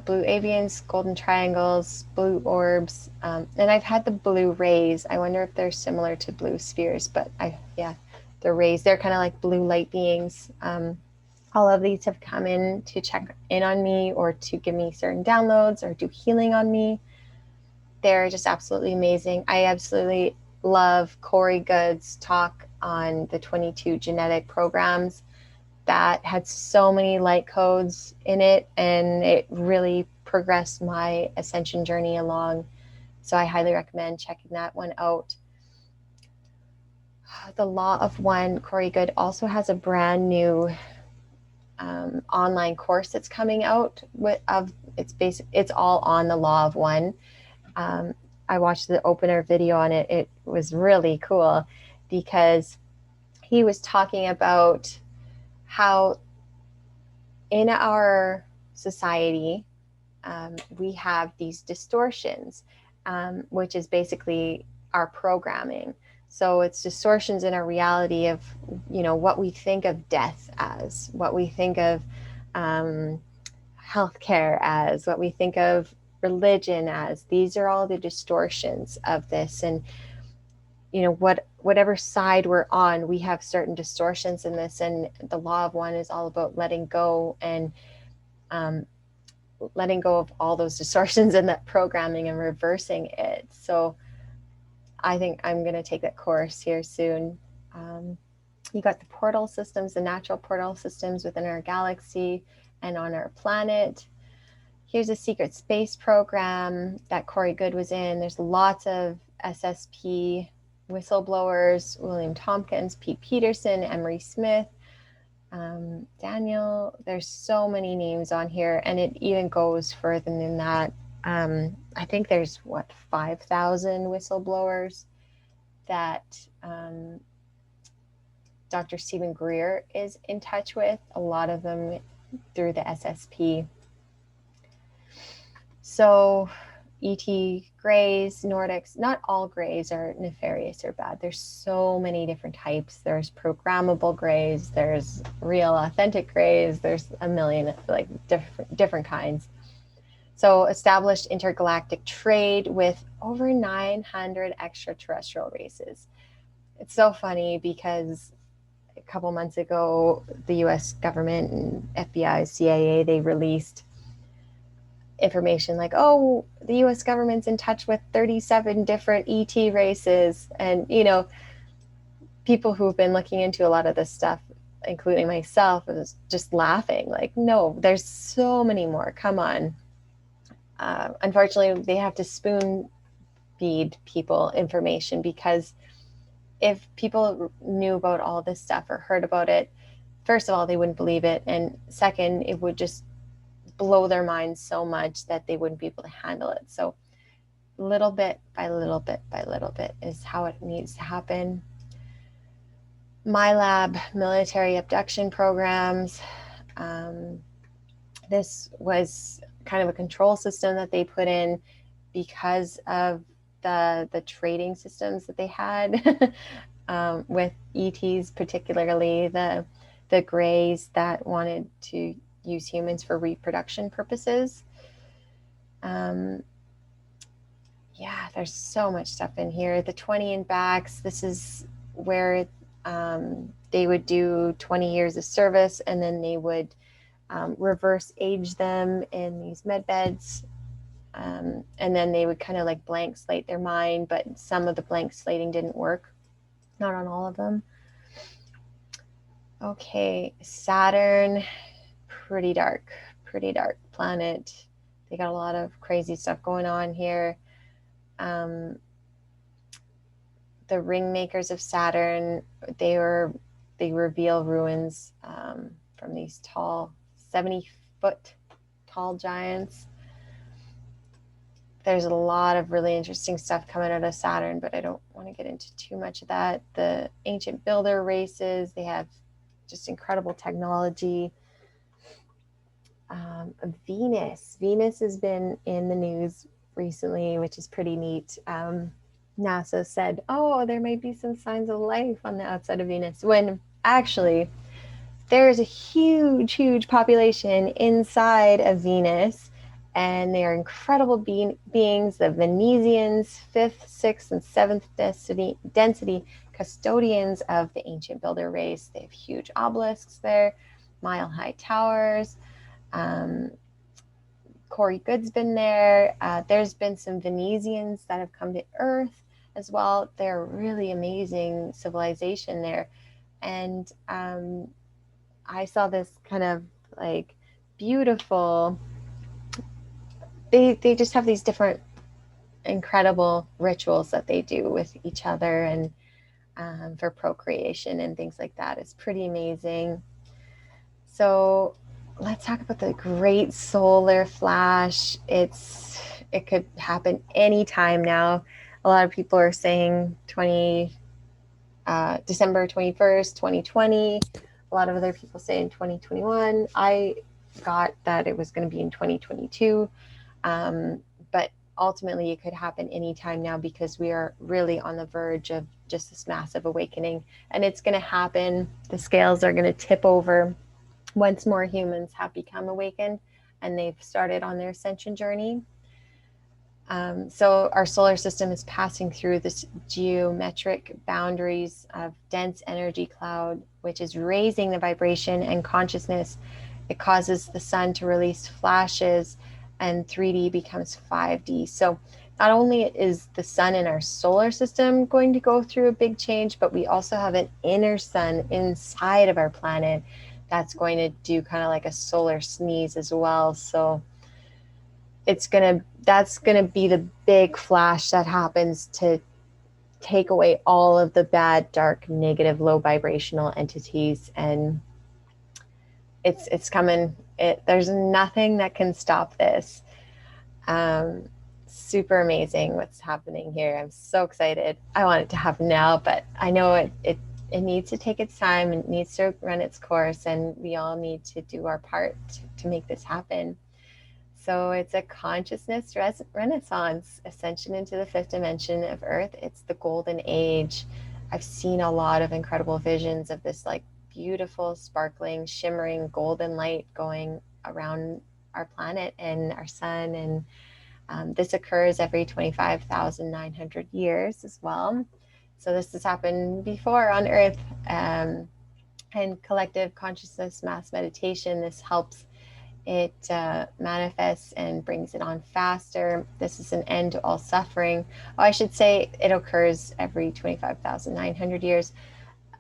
blue avians, golden triangles, blue orbs, and I've had the blue rays. I wonder if they're similar to blue spheres, but the rays, they're kind of like blue light beings. All of these have come in to check in on me or to give me certain downloads or do healing on me. They're just absolutely amazing. I absolutely love Corey Good's talk on the 22 genetic programs that had so many light codes in it, and it really progressed my ascension journey along. So I highly recommend checking that one out. The Law of One, Corey Good also has a brand new online course that's coming out it's all on the Law of One. I watched the opener video on it. It was really cool because he was talking about how in our society we have these distortions, which is basically our programming. So it's distortions in our reality of, what we think of death as, what we think of healthcare as, what we think of religion as. These are all the distortions of this. And, whatever side we're on, we have certain distortions in this. And the Law of One is all about letting go and letting go of all those distortions in that programming and reversing it. So I think I'm going to take that course here soon. You got the portal systems, the natural portal systems within our galaxy and on our planet. Here's a secret space program that Corey Good was in. There's lots of SSP whistleblowers, William Tompkins, Pete Peterson, Emery Smith, Daniel. There's so many names on here, and it even goes further than that. I think there's 5,000 whistleblowers that Dr. Stephen Greer is in touch with, a lot of them through the SSP. So ET Greys, Nordics, not all Greys are nefarious or bad. There's so many different types. There's programmable Greys, there's real authentic Greys, there's a million different kinds. So established intergalactic trade with over 900 extraterrestrial races. It's so funny because a couple months ago, the US government and FBI, CIA, they released information like, oh, the US government's in touch with 37 different ET races. And, people who've been looking into a lot of this stuff, including myself, was just laughing like, no, there's so many more. Come on. Unfortunately, they have to spoon feed people information, because if people knew about all this stuff or heard about it, first of all, they wouldn't believe it. And second, it would just blow their minds so much that they wouldn't be able to handle it. So little bit by little bit by little bit is how it needs to happen. MyLab military abduction programs. This was kind of a control system that they put in because of the trading systems that they had with ETs, particularly the Greys that wanted to use humans for reproduction purposes. Yeah, there's so much stuff in here. The 20 and backs, this is where they would do 20 years of service, and then they would reverse age them in these med beds. And then they would kind of like blank slate their mind, but some of the blank slating didn't work. Not on all of them. Okay, Saturn, pretty dark planet. They got a lot of crazy stuff going on here. The ring makers of Saturn, they reveal ruins from these tall, 70-foot tall giants. There's a lot of really interesting stuff coming out of Saturn, but I don't want to get into too much of that. The ancient builder races, they have just incredible technology. Venus has been in the news recently, which is pretty neat. NASA said, oh, there might be some signs of life on the outside of Venus, when actually there's a huge population inside of Venus, and they are incredible beings, the Venusians, 5th, 6th, and 7th density custodians of the ancient builder race. They have huge obelisks there, mile-high towers. Corey Good's been there. There's been some Venusians that have come to Earth as well. They're really amazing civilization there. And I saw this kind of like beautiful, they just have these different incredible rituals that they do with each other, and for procreation and things like that. It's pretty amazing. So let's talk about the great solar flash. It could happen anytime now. A lot of people are saying December 21st, 2020. A lot of other people say in 2021. I got that it was going to be in 2022. But ultimately, it could happen anytime now because we are really on the verge of just this massive awakening. And it's going to happen. The scales are going to tip over once more humans have become awakened and they've started on their ascension journey. So our solar system is passing through this geometric boundaries of dense energy cloud, which is raising the vibration and consciousness. It causes the sun to release flashes and 3D becomes 5D. So not only is the sun in our solar system going to go through a big change, but we also have an inner sun inside of our planet that's going to do kind of like a solar sneeze as well. So that's gonna be the big flash that happens to take away all of the bad, dark, negative, low vibrational entities, and it's coming. There's nothing that can stop this. Super amazing what's happening here. I'm so excited. I want it to happen now, but I know it needs to take its time. It needs to run its course, and we all need to do our part to make this happen. So it's a consciousness renaissance, ascension into the fifth dimension of Earth. It's the golden age. I've seen a lot of incredible visions of this like beautiful, sparkling, shimmering golden light going around our planet and our sun. And this occurs every 25,900 years as well. So this has happened before on Earth. And collective consciousness mass meditation, this helps it manifests and brings it on faster. This is an end to all suffering. Oh, I should say it occurs every 25,900 years.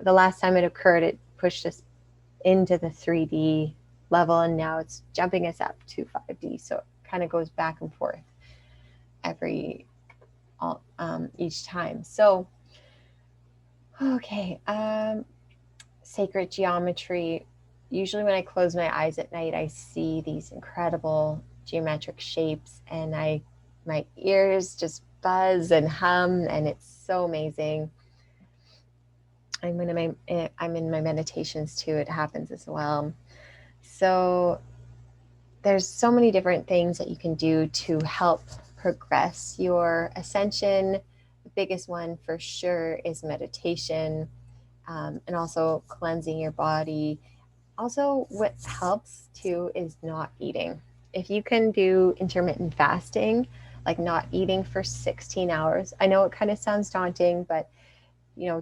The last time it occurred, it pushed us into the 3D level, and now it's jumping us up to 5D. So it kind of goes back and forth each time. So, okay, sacred geometry. Usually when I close my eyes at night, I see these incredible geometric shapes, and my ears just buzz and hum, and it's so amazing. I'm in my meditations too. It happens as well. So there's so many different things that you can do to help progress your ascension. The biggest one for sure is meditation, and also cleansing your body. Also, what helps too is not eating. If you can do intermittent fasting, like not eating for 16 hours, I know it kind of sounds daunting, but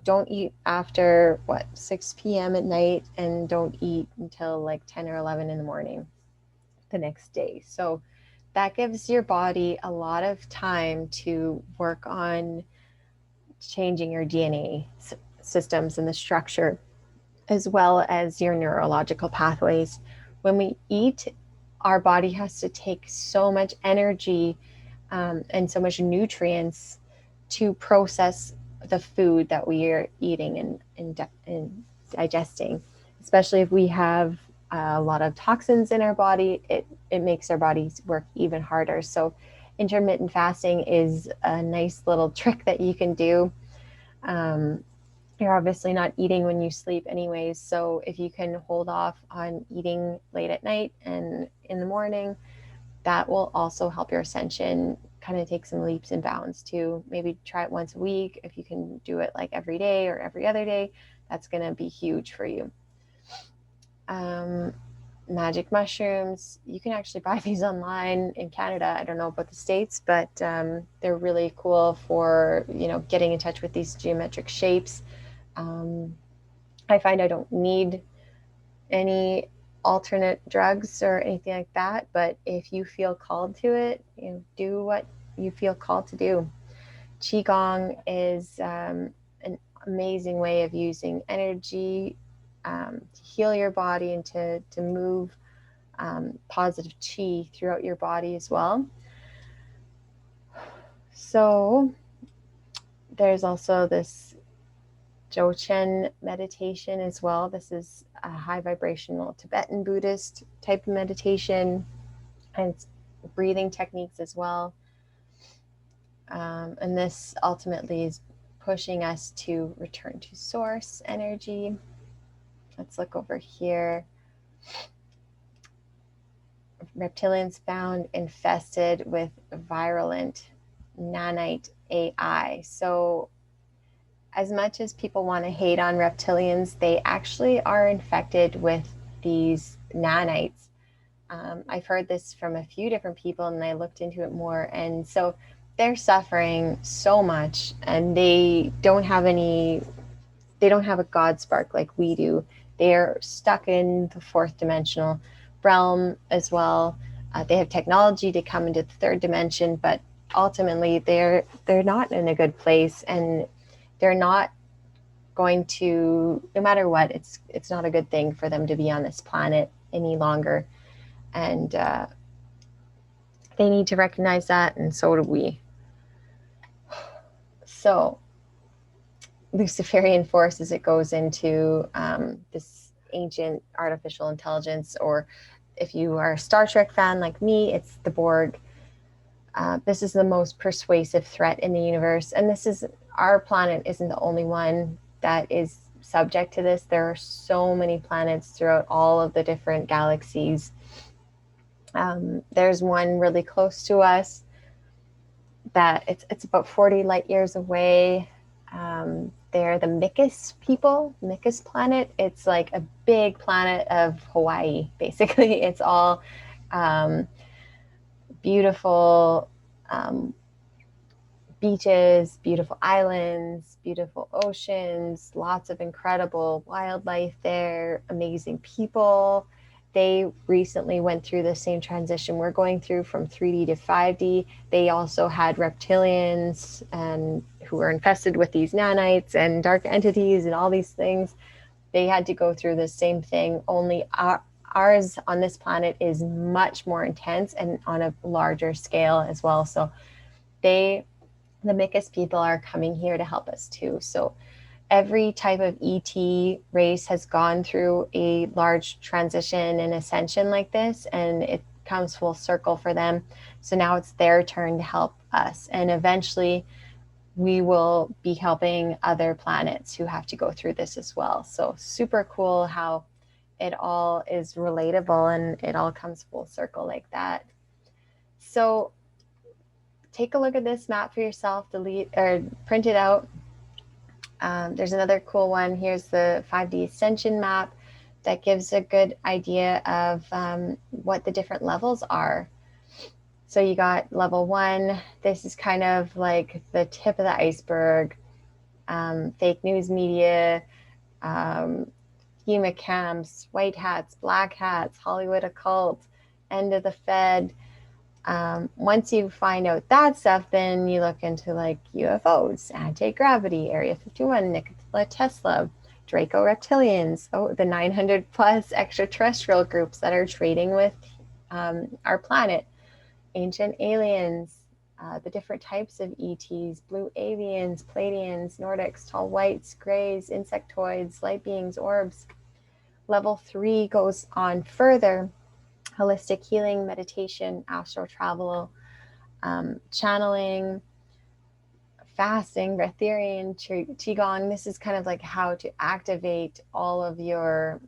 don't eat after 6 p.m. at night, and don't eat until like 10 or 11 in the morning the next day. So that gives your body a lot of time to work on changing your DNA systems and the structure, as well as your neurological pathways. When we eat, our body has to take so much energy and so much nutrients to process the food that we are eating and digesting. Especially if we have a lot of toxins in our body, it makes our bodies work even harder. So intermittent fasting is a nice little trick that you can do. You're obviously not eating when you sleep anyways, so if you can hold off on eating late at night and in the morning, that will also help your ascension kind of take some leaps and bounds too. Maybe try it once a week. If you can do it like every day or every other day, that's going to be huge for you. Magic mushrooms, you can actually buy these online in Canada. I don't know about the States, but they're really cool for getting in touch with these geometric shapes. I find I don't need any alternate drugs or anything like that, but if you feel called to it, do what you feel called to do. Qigong is an amazing way of using energy to heal your body and to move positive qi throughout your body as well. So there's also this Dzogchen meditation as well. This is a high vibrational Tibetan Buddhist type of meditation, and it's breathing techniques as well. And this ultimately is pushing us to return to source energy. Let's look over here. Reptilians found infested with virulent nanite AI. So as much as people want to hate on reptilians, they actually are infected with these nanites. I've heard this from a few different people, and I looked into it more. And so they're suffering so much, and they don't have a God spark like we do. They're stuck in the fourth dimensional realm as well. They have technology to come into the third dimension, but ultimately they're not in a good place, and they're not going to, no matter what, it's not a good thing for them to be on this planet any longer. And they need to recognize that, and so do we. So Luciferian force, as it goes into this ancient artificial intelligence, or if you are a Star Trek fan like me, it's the Borg. This is the most persuasive threat in the universe, and our planet isn't the only one that is subject to this. There are so many planets throughout all of the different galaxies. There's one really close to us that it's about 40 light years away. They're the Micus planet. It's like a big planet of Hawaii, basically. It's all beautiful beaches, beautiful islands, beautiful oceans, lots of incredible wildlife there, amazing people. They recently went through the same transition we're going through from 3D to 5D. They also had reptilians and who were infested with these nanites and dark entities and all these things. They had to go through the same thing, only ours on this planet is much more intense and on a larger scale as well. So the Micus people are coming here to help us too. So every type of ET race has gone through a large transition and ascension like this, and it comes full circle for them. So now it's their turn to help us. And eventually we will be helping other planets who have to go through this as well. So super cool how it all is relatable and it all comes full circle like that. So take a look at this map for yourself, delete or print it out. There's another cool one. Here's the 5D Ascension map that gives a good idea of what the different levels are. So you got level 1. This is kind of like the tip of the iceberg. Fake news media, HEMA camps, white hats, black hats, Hollywood occult, end of the Fed. Once you find out that stuff, then you look into like UFOs, anti-gravity, Area 51, Nikola Tesla, Draco reptilians, the 900 plus extraterrestrial groups that are trading with our planet, ancient aliens, the different types of ETs, blue avians, Pleiadians, Nordics, tall whites, grays, insectoids, light beings, orbs. Level 3 goes on further. Holistic healing, meditation, astral travel, channeling, fasting, breatharian, qigong. This is kind of like how to activate all of your,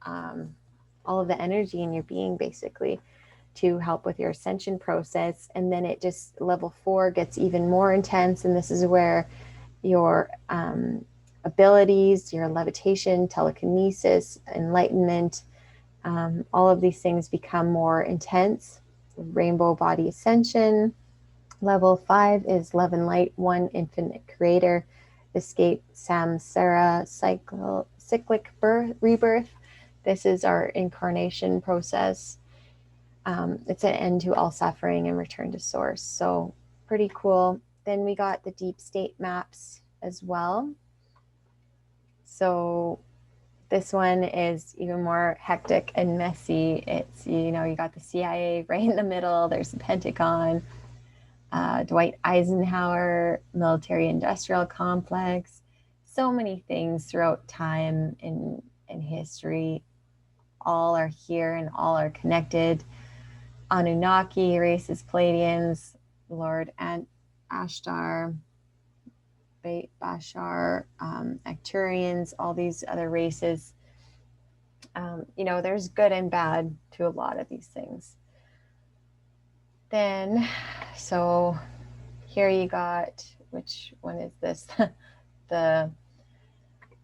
all of the energy in your being, basically, to help with your ascension process. And then it just, level 4 gets even more intense. And this is where your abilities, your levitation, telekinesis, enlightenment, all of these things become more intense. Rainbow body ascension. Level 5 is love and light, one infinite creator. Escape samsara, cyclic rebirth. This is our incarnation process. It's an end to all suffering and return to source. So pretty cool. Then we got the deep state maps as well. So this one is even more hectic and messy. It's, you got the CIA right in the middle. There's the Pentagon, Dwight Eisenhower, military industrial complex. So many things throughout time in history. All are here and all are connected. Anunnaki, races, Pleiadians, Lord and Ashtar, Bashar, Arcturians, all these other races. There's good and bad to a lot of these things. Then, so here you got, which one is this? the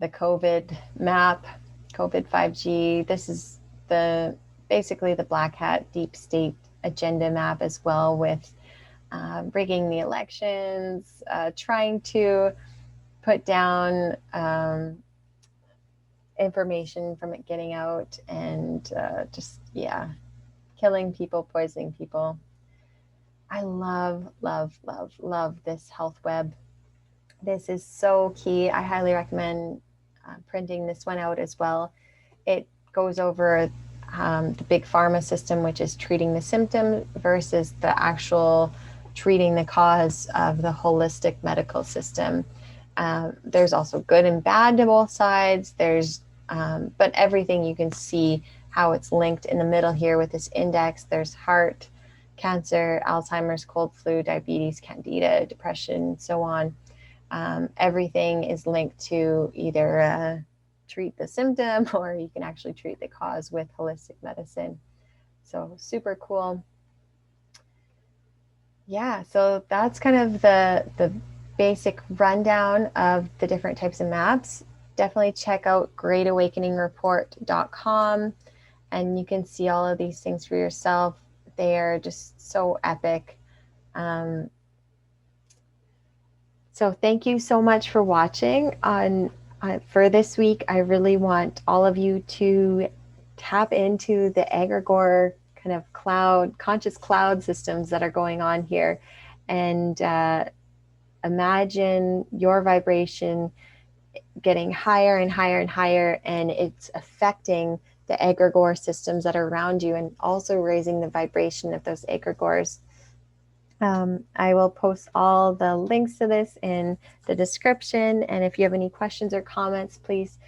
COVID map, COVID 5G. This is basically the black hat deep state agenda map as well, with rigging the elections, trying to put down information from it getting out, and killing people, poisoning people. I love this health web. This is so key. I highly recommend printing this one out as well. It goes over the big pharma system, which is treating the symptom versus the actual treating the cause of the holistic medical system. There's also good and bad to both sides. But everything you can see how it's linked in the middle here with this index. There's heart, cancer, Alzheimer's, cold, flu, diabetes, candida, depression, so on. Everything is linked to either treat the symptom, or you can actually treat the cause with holistic medicine. So super cool. Yeah, so that's kind of the basic rundown of the different types of maps. Definitely check out greatawakeningreport.com, and you can see all of these things for yourself. They are just so epic. So thank you so much for watching. For this week, I really want all of you to tap into the egregore kind of conscious cloud systems that are going on here, and imagine your vibration getting higher and higher and higher, and it's affecting the egregore systems that are around you, and also raising the vibration of those egregores. I will post all the links to this in the description, and if you have any questions or comments, please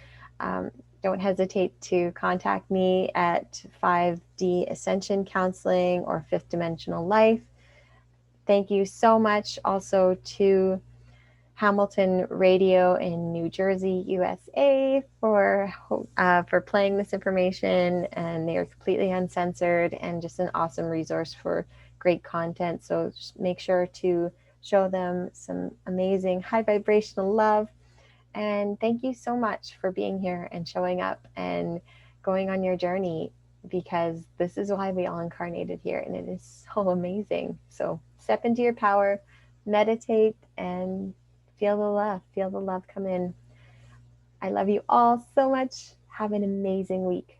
don't hesitate to contact me at 5D Ascension Counseling or Fifth Dimensional Life. Thank you so much also to Hamilton Radio in New Jersey, USA, for playing this information, and they are completely uncensored and just an awesome resource for great content. So just make sure to show them some amazing high vibrational love. And thank you so much for being here and showing up and going on your journey, because this is why we all incarnated here, and it is so amazing. So step into your power, meditate, and feel the love come in. I love you all so much. Have an amazing week.